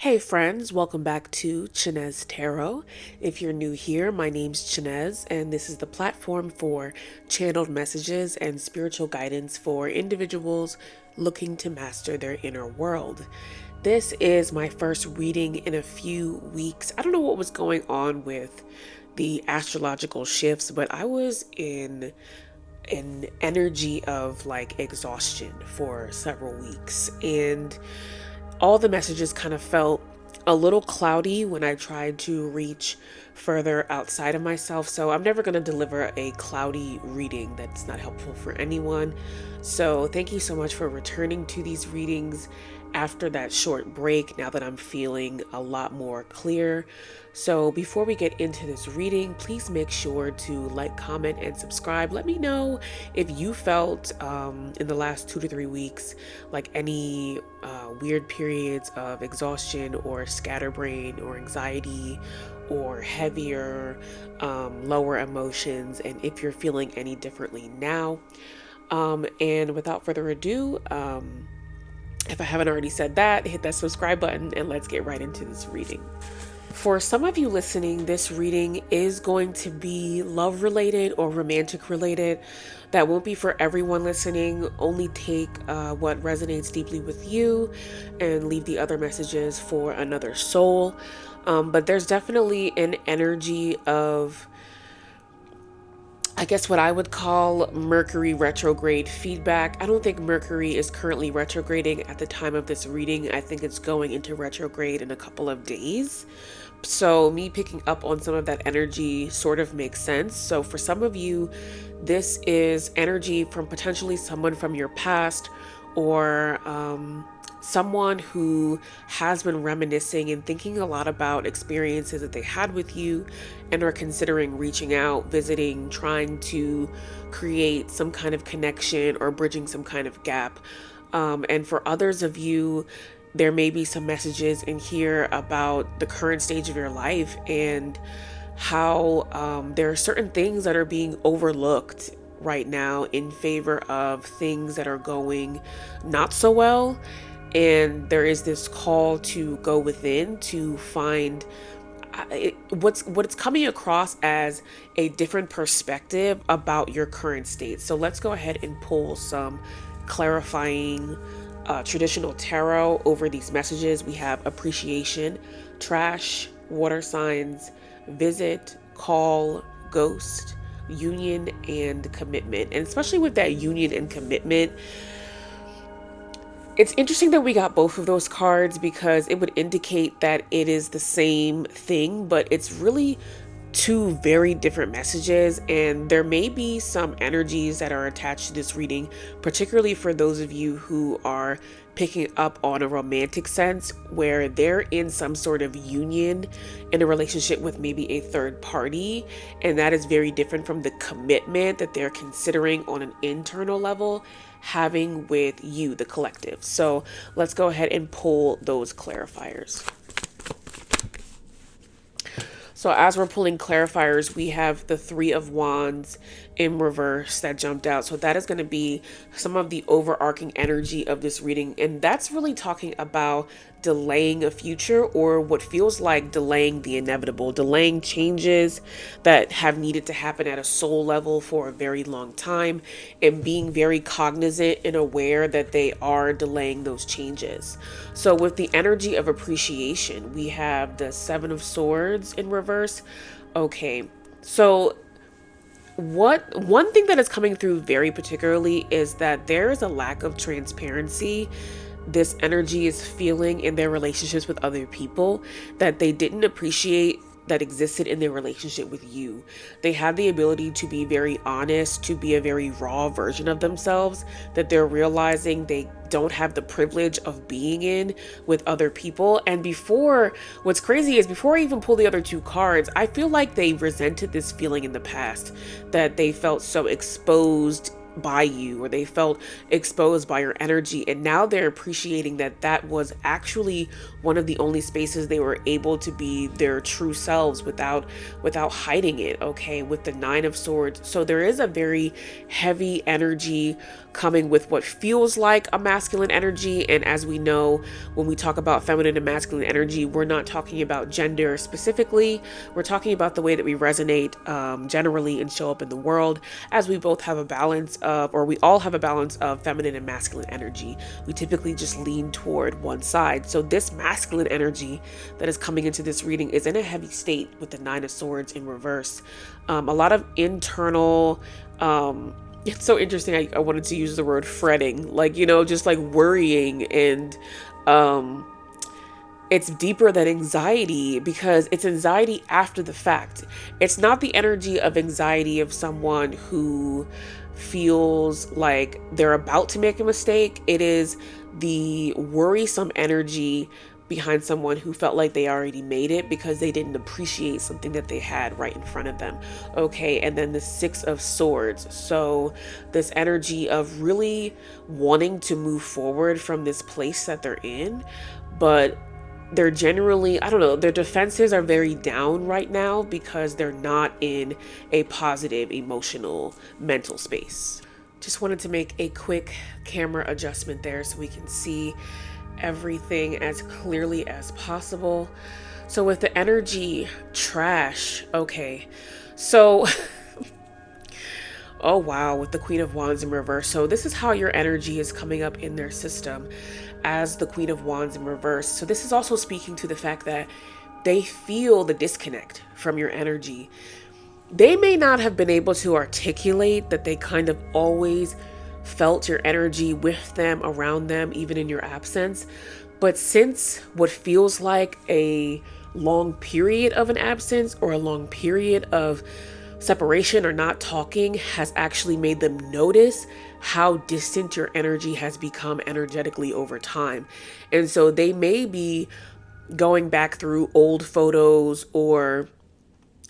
Hey friends, welcome back to Chinez Tarot. If you're new here, my name's Chinez, and this is the platform for channeled messages and spiritual guidance for individuals looking to master their inner world. This is my first reading in a few weeks. I don't know what was going on with the astrological shifts, but I was in an energy of like exhaustion for several weeks, and all the messages kind of felt a little cloudy when I tried to reach further outside of myself. So I'm never going to deliver a cloudy reading. That's not helpful for anyone. So thank you so much for returning to these readings after that short break, now that I'm feeling a lot more clear. So before we get into this reading, please make sure to like, comment, and subscribe. Let me know if you felt in the last 2 to 3 weeks like any weird periods of exhaustion or scatterbrain or anxiety or heavier, lower emotions, and if you're feeling any differently now. And without further ado, if I haven't already said that, hit that subscribe button and let's get right into this reading. For some of you listening, this reading is going to be love related or romantic related. That won't be for everyone listening. Only take what resonates deeply with you and leave the other messages for another soul. But there's definitely an energy of, I guess, what I would call Mercury retrograde feedback. I don't think Mercury is currently retrograding at the time of this reading. I think it's going into retrograde in a couple of days. So me picking up on some of that energy sort of makes sense. So for some of you, this is energy from potentially someone from your past, or someone who has been reminiscing and thinking a lot about experiences that they had with you and are considering reaching out, visiting, trying to create some kind of connection or bridging some kind of gap. And for others of you, there may be some messages in here about the current stage of your life and how there are certain things that are being overlooked right now in favor of things that are going not so well. And there is this call to go within to find what's coming across as a different perspective about your current state. So let's go ahead and pull some clarifying traditional tarot over these messages. We have appreciation, trash, water signs, visit, call, ghost, union, and commitment. And especially with that union and commitment, it's interesting that we got both of those cards because it would indicate that it is the same thing, but it's really two very different messages, and there may be some energies that are attached to this reading, particularly for those of you who are picking up on a romantic sense where they're in some sort of union in a relationship with maybe a third party, and that is very different from the commitment that they're considering on an internal level having with you, the collective. So let's go ahead and pull those clarifiers. So as we're pulling clarifiers, we have the 3 of Wands in reverse that jumped out. So that is going to be some of the overarching energy of this reading. And that's really talking about delaying a future, or what feels like delaying the inevitable, delaying changes that have needed to happen at a soul level for a very long time, and being very cognizant and aware that they are delaying those changes. So with the energy of appreciation, we have the 7 of Swords in reverse. Okay, so one thing that is coming through very particularly is that there is a lack of transparency this energy is feeling in their relationships with other people that they didn't appreciate that existed in their relationship with you. They have the ability to be very honest, to be a very raw version of themselves that they're realizing they don't have the privilege of being in with other people. And what's crazy is before I even pull the other 2 cards, I feel like they resented this feeling in the past, that they felt so exposed by you, or they felt exposed by your energy, and now they're appreciating that that was actually one of the only spaces they were able to be their true selves without hiding it, okay, with the Nine of Swords. So there is a very heavy energy coming with what feels like a masculine energy. And as we know, when we talk about feminine and masculine energy, we're not talking about gender specifically. We're talking about the way that we resonate generally and show up in the world, as we both have a balance of, or we all have a balance of feminine and masculine energy. We typically just lean toward one side. So this masculine energy that is coming into this reading is in a heavy state with the Nine of Swords in reverse. A lot of internal, it's so interesting. I wanted to use the word fretting, like, just like worrying, and it's deeper than anxiety because it's anxiety after the fact. It's not the energy of anxiety of someone who feels like they're about to make a mistake. It is the worrisome energy behind someone who felt like they already made it because they didn't appreciate something that they had right in front of them. Okay, and then the Six of Swords. So this energy of really wanting to move forward from this place that they're in, but they're generally, I don't know, their defenses are very down right now because they're not in a positive emotional mental space. Just wanted to make a quick camera adjustment there so we can see everything as clearly as possible. So with the energy trash, okay, so oh wow, with the Queen of Wands in reverse. So this is how your energy is coming up in their system as the Queen of Wands in reverse. So this is also speaking to the fact that they feel the disconnect from your energy. They may not have been able to articulate that they kind of always felt your energy with them, around them, even in your absence. But since what feels like a long period of an absence or a long period of separation or not talking has actually made them notice how distant your energy has become energetically over time. And so they may be going back through old photos or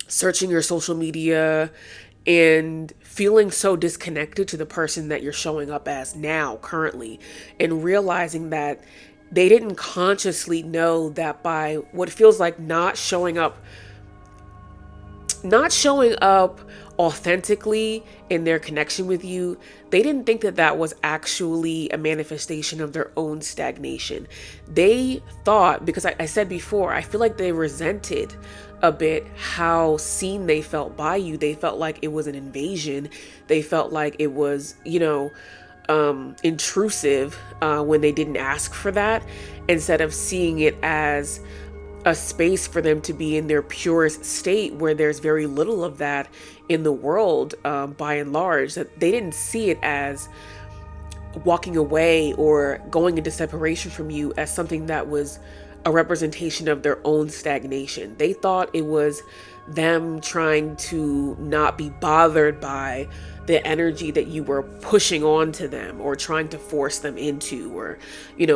searching your social media and feeling so disconnected to the person that you're showing up as now, currently, and realizing that they didn't consciously know that by what feels like not showing up authentically in their connection with you, they didn't think that that was actually a manifestation of their own stagnation. They thought, because I said before, I feel like they resented a bit how seen they felt by you. They felt like it was an invasion. They felt like it was, intrusive when they didn't ask for that, instead of seeing it as a space for them to be in their purest state, where there's very little of that in the world, by and large. That they didn't see it as walking away or going into separation from you as something that was a representation of their own stagnation. They thought it was them trying to not be bothered by the energy that you were pushing onto them or trying to force them into, or,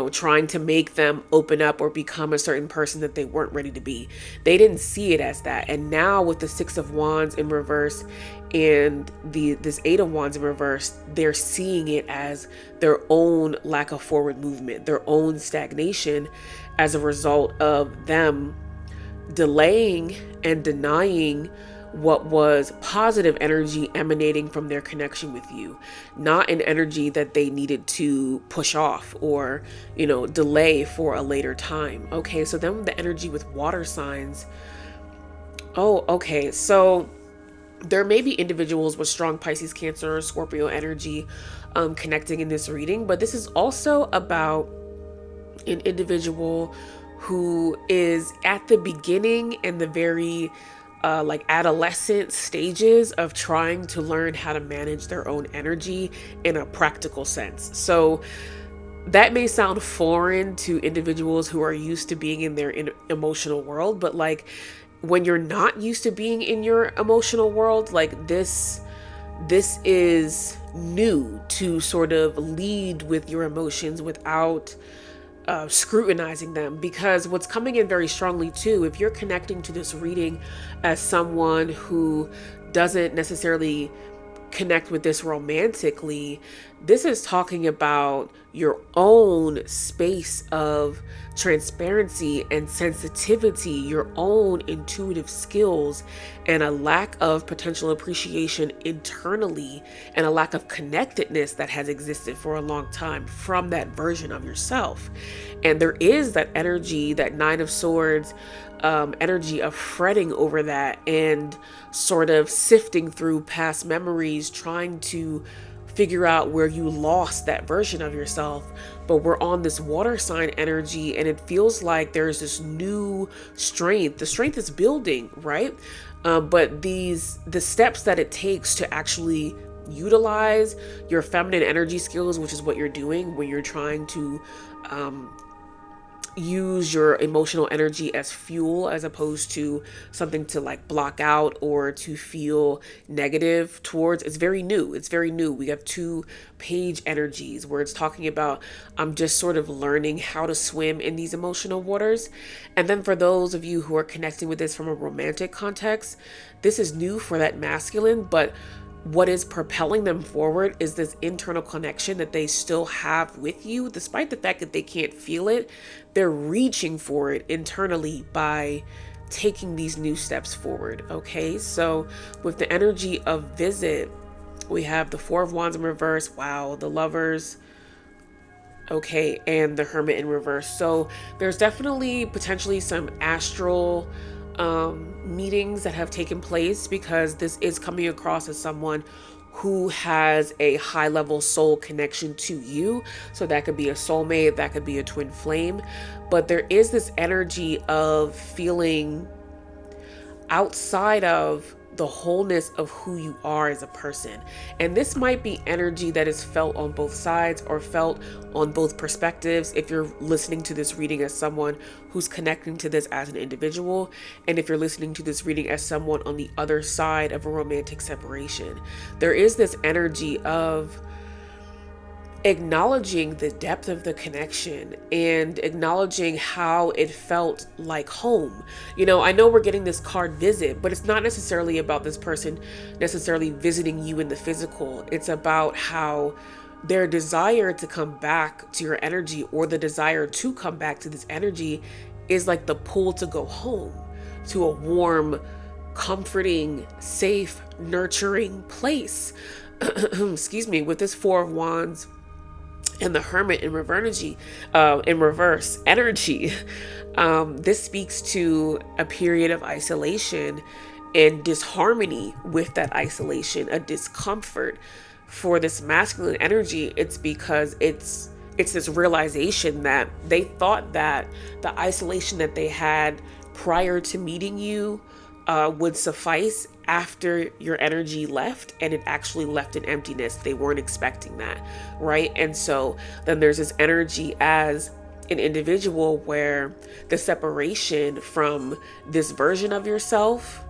trying to make them open up or become a certain person that they weren't ready to be. They didn't see it as that. And now with the Six of Wands in reverse and this Eight of Wands in reverse, they're seeing it as their own lack of forward movement, their own stagnation, as a result of them delaying and denying what was positive energy emanating from their connection with you, not an energy that they needed to push off or, delay for a later time. Okay, so then the energy with water signs. Oh, okay. So there may be individuals with strong Pisces, Cancer, or Scorpio energy connecting in this reading, but this is also about an individual who is at the beginning and the very adolescent stages of trying to learn how to manage their own energy in a practical sense. So that may sound foreign to individuals who are used to being in their emotional world, but when you're not used to being in your emotional world, this is new, to sort of lead with your emotions without scrutinizing them. Because what's coming in very strongly too, if you're connecting to this reading as someone who doesn't necessarily connect with this romantically, this is talking about your own space of transparency and sensitivity, your own intuitive skills, and a lack of potential appreciation internally, and a lack of connectedness that has existed for a long time from that version of yourself. And there is that energy, that Nine of Swords energy of fretting over that and sort of sifting through past memories, trying to figure out where you lost that version of yourself. But we're on this water sign energy, and it feels like there's this new strength. The strength is building, right? But the steps that it takes to actually utilize your feminine energy skills, which is what you're doing when you're trying to use your emotional energy as fuel, as opposed to something to like block out or to feel negative towards. It's very new. We have 2-page energies where it's talking about I'm just sort of learning how to swim in these emotional waters. And then for those of you who are connecting with this from a romantic context, this is new for that masculine, but what is propelling them forward is this internal connection that they still have with you, despite the fact that they can't feel it. They're reaching for it internally by taking these new steps forward. Okay, so with the energy of visit, we have the Four of Wands in reverse. Wow, the Lovers. Okay, and the Hermit in reverse. So there's definitely potentially some astral meetings that have taken place, because this is coming across as someone who has a high level soul connection to you. So that could be a soulmate, that could be a twin flame, but there is this energy of feeling outside of the wholeness of who you are as a person. And this might be energy that is felt on both sides or felt on both perspectives if you're listening to this reading as someone who's connecting to this as an individual, and if you're listening to this reading as someone on the other side of a romantic separation. There is this energy of acknowledging the depth of the connection and acknowledging how it felt like home. You know, I know we're getting this card visit, but it's not necessarily about this person necessarily visiting you in the physical. It's about how their desire to come back to your energy, or the desire to come back to this energy, is like the pull to go home to a warm, comforting, safe, nurturing place. Excuse me. With this Four of Wands and the Hermit in reverse energy, this speaks to a period of isolation and disharmony with that isolation, a discomfort. For this masculine energy, it's because it's this realization that they thought that the isolation that they had prior to meeting you would suffice after your energy left, and it actually left an emptiness. They weren't expecting that, right? And so then there's this energy as an individual where the separation from this version of yourself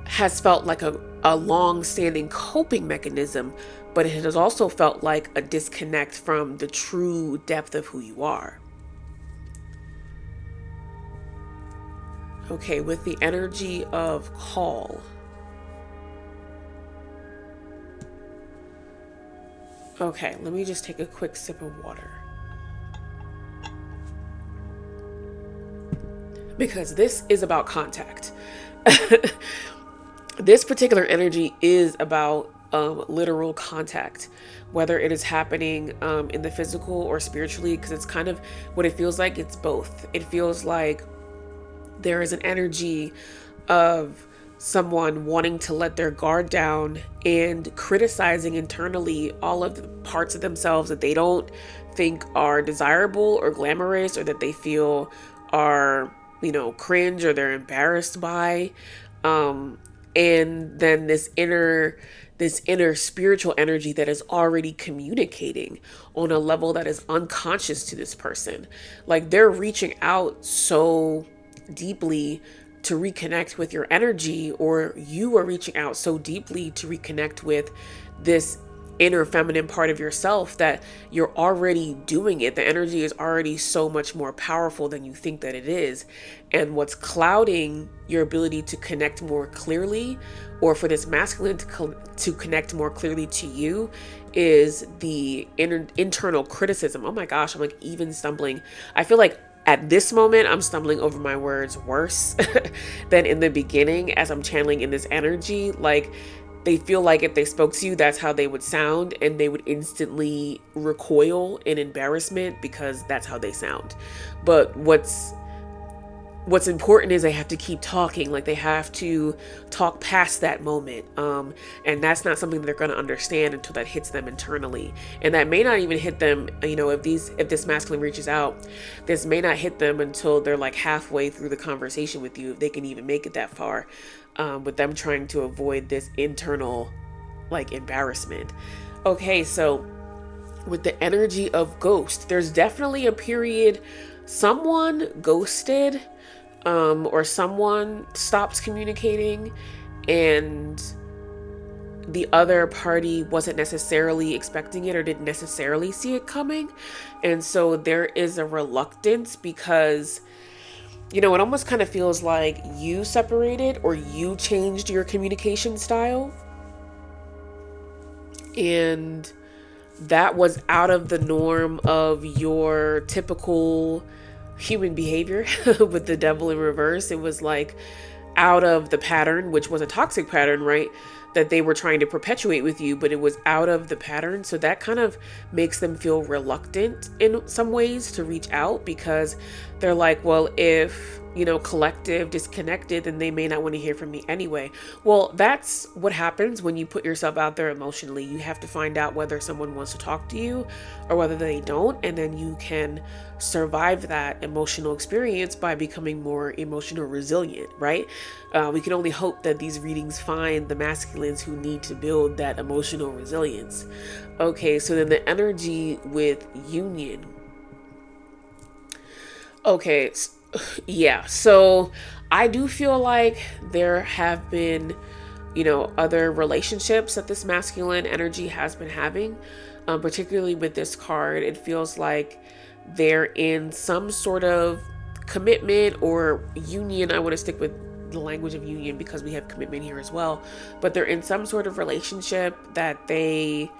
has felt like a long-standing coping mechanism, but it has also felt like a disconnect from the true depth of who you are. Okay, with the energy of call. Okay, let me just take a quick sip of water, because this is about contact. This particular energy is about literal contact, whether it is happening in the physical or spiritually, because it's kind of what it feels like. It's both. It feels like there is an energy of someone wanting to let their guard down and criticizing internally all of the parts of themselves that they don't think are desirable or glamorous, or that they feel are, cringe, or they're embarrassed by. And then this inner spiritual energy that is already communicating on a level that is unconscious to this person. Like, they're reaching out so deeply to reconnect with your energy, or you are reaching out so deeply to reconnect with this inner feminine part of yourself, that you're already doing it. The energy is already so much more powerful than you think that it is. And what's clouding your ability to connect more clearly, or for this masculine to connect more clearly to you, is the internal criticism. Oh my gosh, I'm like even stumbling. I feel like at this moment, I'm stumbling over my words worse than in the beginning as I'm channeling in this energy. Like, they feel like if they spoke to you, that's how they would sound, and they would instantly recoil in embarrassment because that's how they sound. But what's important is they have to keep talking. Like, they have to talk past that moment, and that's not something they're going to understand until that hits them internally. And that may not even hit them, if this masculine reaches out, this may not hit them until they're like halfway through the conversation with you, if they can even make it that far, with them trying to avoid this internal like embarrassment. Okay, so with the energy of ghost, there's definitely a period someone ghosted, or someone stops communicating, and the other party wasn't necessarily expecting it or didn't necessarily see it coming. And so there is a reluctance because, it almost kind of feels like you separated or you changed your communication style. And that was out of the norm of your typical human behavior with the devil in reverse. It was like out of the pattern, which was a toxic pattern, right? That they were trying to perpetuate with you, but it was out of the pattern. So that kind of makes them feel reluctant in some ways to reach out, because they're like, well, if collective disconnected, then they may not want to hear from me anyway. Well, that's what happens when you put yourself out there emotionally. You have to find out whether someone wants to talk to you or whether they don't, and then you can survive that emotional experience by becoming more emotional resilient, right? We can only hope that these readings find the masculines who need to build that emotional resilience. Okay, so then the energy with union. Okay, yeah, so I do feel like there have been, other relationships that this masculine energy has been having, particularly with this card. It feels like they're in some sort of commitment or union. I want to stick with the language of union because we have commitment here as well, but they're in some sort of relationship that they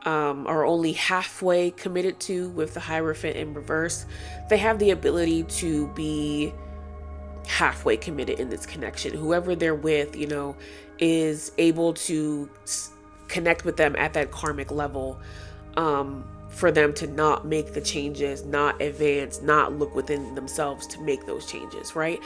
are only halfway committed to, with the Hierophant in reverse. They have the ability to be halfway committed in this connection. Whoever they're with, is able to connect with them at that karmic level, for them to not make the changes, not advance, not look within themselves to make those changes, right?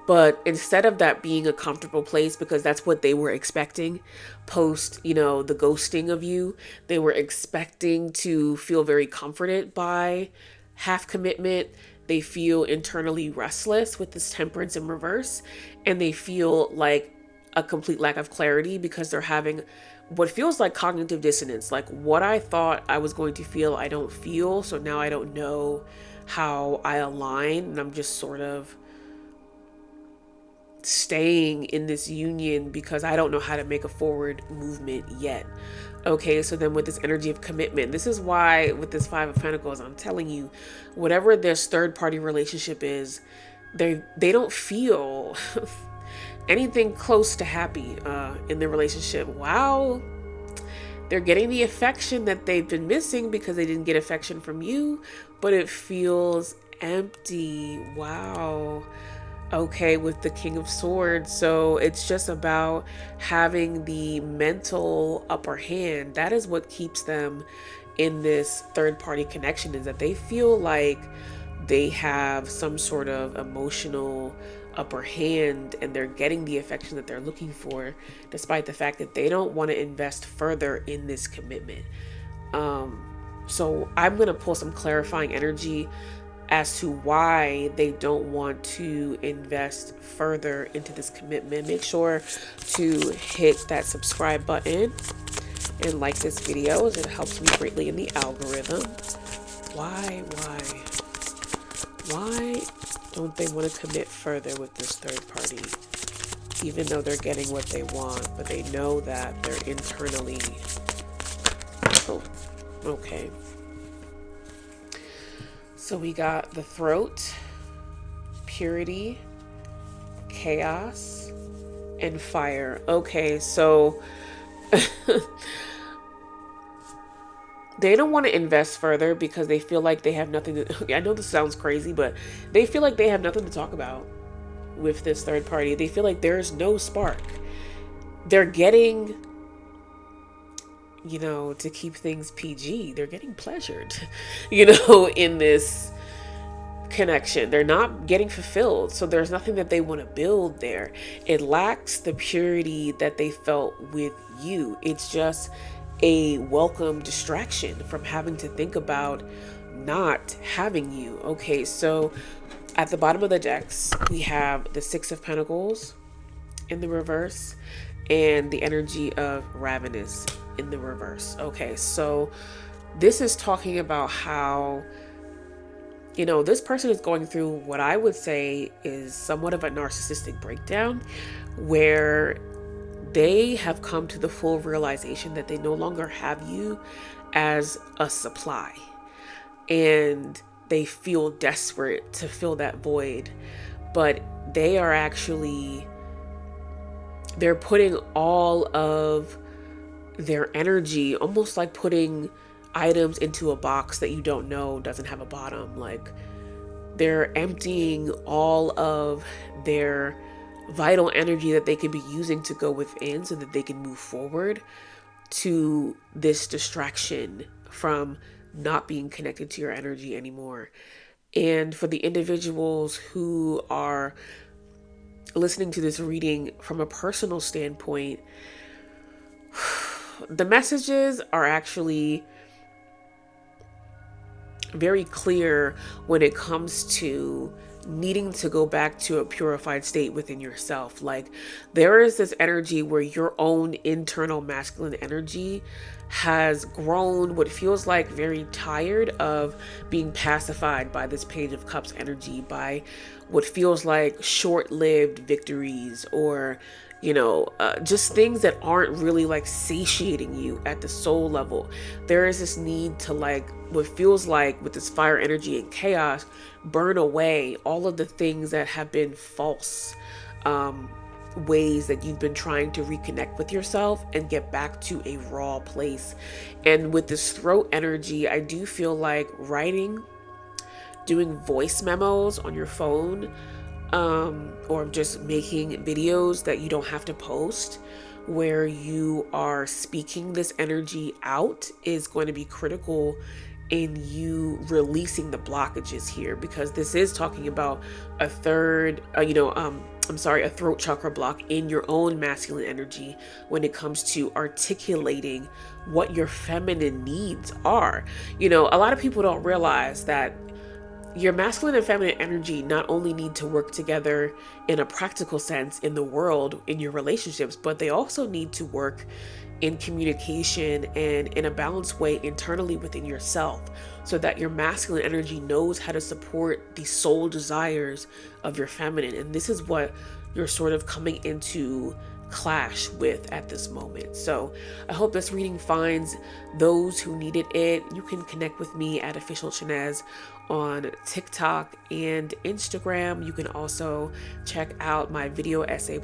But instead of that being a comfortable place, because that's what they were expecting post, the ghosting of you, they were expecting to feel very comforted by half commitment. They feel internally restless with this Temperance in reverse, and they feel like a complete lack of clarity because they're having what feels like cognitive dissonance. Like, what I thought I was going to feel, I don't feel. So now I don't know how I align, and I'm just sort of staying in this union because I don't know how to make a forward movement yet. Okay, so then with this energy of commitment, this is why with this Five of Pentacles, I'm telling you, whatever this third party relationship is, they don't feel anything close to happy in their relationship. Wow, they're getting the affection that they've been missing because they didn't get affection from you, but it feels empty. Wow. Okay, with the King of Swords. So it's just about having the mental upper hand. That is what keeps them in this third party connection, is that they feel like they have some sort of emotional upper hand and they're getting the affection that they're looking for, despite the fact that they don't want to invest further in this commitment. So I'm going to pull some clarifying energy as to why they don't want to invest further into this commitment. Make sure to hit that subscribe button and like this video, as it helps me greatly in the algorithm. Why don't they want to commit further with this third party, even though they're getting what they want, but they know that they're internally Oh, okay. So we got the throat, purity, chaos, and fire. Okay, so they don't want to invest further because they feel like they have nothing to, I know this sounds crazy, but they feel like they have nothing to talk about with this third party. They feel like there's no spark. They're getting, to keep things PG, they're getting pleasured, in this connection. They're not getting fulfilled. So there's nothing that they want to build there. It lacks the purity that they felt with you. It's just a welcome distraction from having to think about not having you. Okay, so at the bottom of the decks, we have the Six of Pentacles in the reverse and the energy of Ravenous in the reverse. Okay, so this is talking about how, this person is going through what I would say is somewhat of a narcissistic breakdown, where they have come to the full realization that they no longer have you as a supply. And they feel desperate to fill that void. But they are actually, they're putting all of their energy, almost like putting items into a box that you don't know doesn't have a bottom. Like, they're emptying all of their vital energy that they could be using to go within so that they can move forward to this distraction from not being connected to your energy anymore. And for the individuals who are listening to this reading from a personal standpoint, the messages are actually very clear when it comes to needing to go back to a purified state within yourself. Like, there is this energy where your own internal masculine energy has grown what feels like very tired of being pacified by this Page of Cups energy, by what feels like short-lived victories, or just things that aren't really like satiating you at the soul level. There is this need to, like, what feels like with this fire energy and chaos, burn away all of the things that have been false ways that you've been trying to reconnect with yourself and get back to a raw place. And with this throat energy, I do feel like writing, doing voice memos on your phone, or just making videos that you don't have to post, where you are speaking this energy out, is going to be critical in you releasing the blockages here, because this is talking about a throat chakra block in your own masculine energy when it comes to articulating what your feminine needs are. A lot of people don't realize that your masculine and feminine energy not only need to work together in a practical sense in the world, in your relationships, but they also need to work in communication and in a balanced way internally within yourself, so that your masculine energy knows how to support the soul desires of your feminine. And this is what you're sort of coming into clash with at this moment. So I hope this reading finds those who needed it. You can connect with me at Official Chinez on TikTok and Instagram. You can also check out my video essay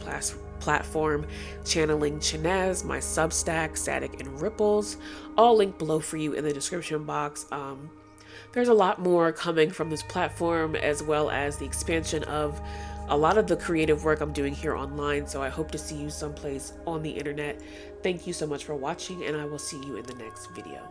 platform, Channeling Chinez, my Substack, Static and Ripples, all linked below for you in the description box. There's a lot more coming from this platform, as well as the expansion of a lot of the creative work I'm doing here online. So I hope to see you someplace on the internet. Thank you so much for watching, and I will see you in the next video.